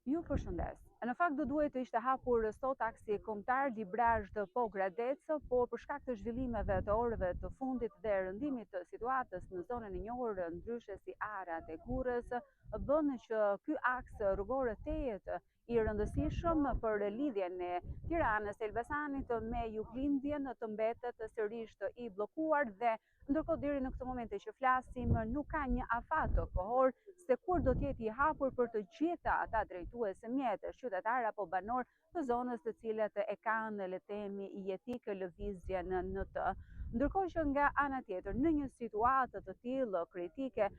Ju përshëndes. Në fakt do duhet të ishte hapur sot aksi kombëtar Librazh Po-Gradec, por për shkak të zhvillimeve të orëve të fundit dhe rëndimit të situatës në zonën e njohur ndryshe si Arat e Gurrës, bën që ky aks rrugor të jetë i rëndësishëm për lidhjen e Tiranës së Elbasanit me Juglindjen të mbetet sërish i bllokuar dhe ndërkohë deri në këtë moment që flasim nuk ka një afat kohor se kur do të jetë i hapur për të gjitha ata drejtues mjetësh, qytetar apo banor të zonës të cilët e kanë le të themi jetik lëvizjen në të. Ndërkohë që nga ana tjetër, në një situatë të tillë kritike,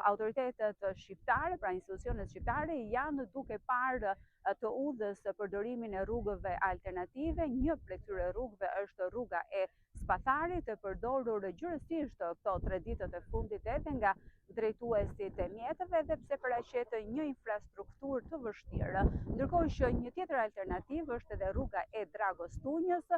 autoritetet shqiptare, pra institucionet shqiptare janë duke parë të udhës përdorimin e rrugëve alternative. Një prej këtyre rrugëve është rruga e Spatharit, e përdorur gjërësisht këto 3 ditët e fundit edhe nga drejtuesit e mjetëve dhe pse paraqet një infrastrukturë të vështirë. Ndërkohë që një tjetër alternativë është edhe rruga e Dragostunjës.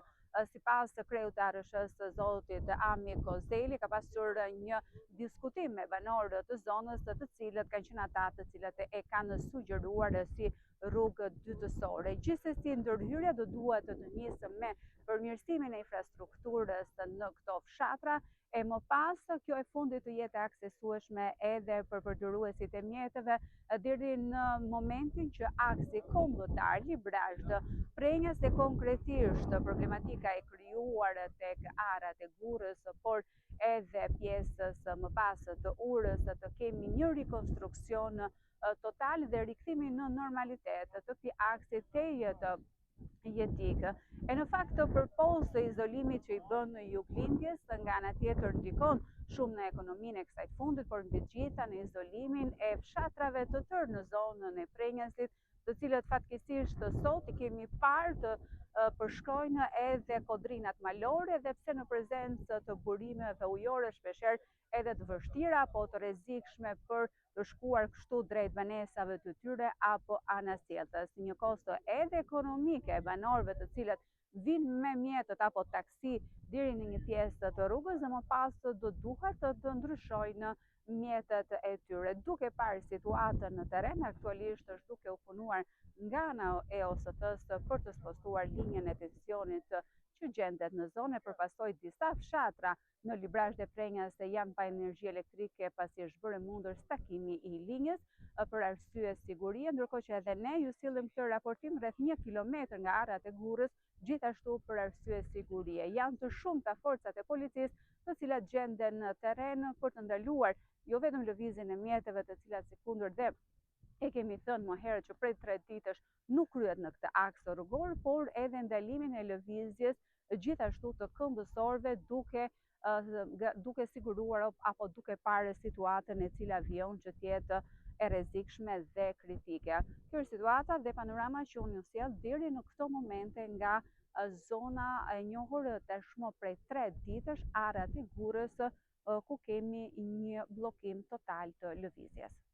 Sipas kryetarës së zotit Ami Kozeli, ka pasur një diskutim me banorët të zonës, të cilët kanë qenë ata të cilët e kanë sugjeruar si rrugë dytësore. Gjithsesi, ndërhyrja do duhet të nisë me përmirësimin e infrastrukturës në këto fshatra, e më pas kjo e fundit të jetë aksesueshme edhe për përdoruesit e mjetëve deri në momentin që aksi kombëtar Librazh Prenjas se konkretisht problematika e krijuar tek Arat e Gurrës, por edhe pjesës më pas të Urës të kemi një rikonstruksion total dhe rikthimin në normalitet të këtij aksi të jetë jetik. E në fakt përpos izolimit që i bën Juglindjes, nga ana tjetër ndikon shumë në ekonominë e kësaj fundit, por mbi të gjitha në izolimin e fshatrave të tërë në zonën e Prenjasit, të cilët fatkeqësisht sot i kemi parë të përshkrojnë edhe kodrinat malore, dhe pse në prezencë të burimeve ujore shpeshherë edhe të vështira apo të rrezikshme për të shkuar kështu drejt banesave të tyre apo anasjellës. Një kosto edhe ekonomike e banorëve të cilët vinë me mjetët apo taksi deri në një pjesë të rrugës dhe më pas do duhet të ndryshojnë mjetët e tyre. Duke parë situatën në terren, aktualisht është duke u punuar nga ana e OST-s për të spostuar linjën e tensionit që gjendet në zonë, përpasoj disa fshatra në Librazh dhe Prenjas janë pa energji elektrike pasi është bërë mundur stakimi i linjës për arsye sigurie, ndërkohë që edhe ne ju sillim këtë raportim rreth 1 kilometër nga Arat e Gurrës, gjithashtu për arsye sigurie. Janë të shumta forcat e policisë të cilat gjenden në terren për të ndaluar jo vetëm lëvizjen e mjetëve të cilat sikundër dhe e kemi thënë më herët që prej 3 ditësh nuk kryhet në këtë aks rrugor, por edhe ndalimin e lëvizjes gjithashtu të këmbësorëve duke siguruar apo duke parë situatën e cila vijon që të jetë e rrezikshme dhe kritike. Kjo është situata dhe panorama që unë ju sjell deri në këto momente nga zona e njohur tashmë prej 3 ditësh, Arat e Gurrës, ku kemi një bllokim total të lëvizjes.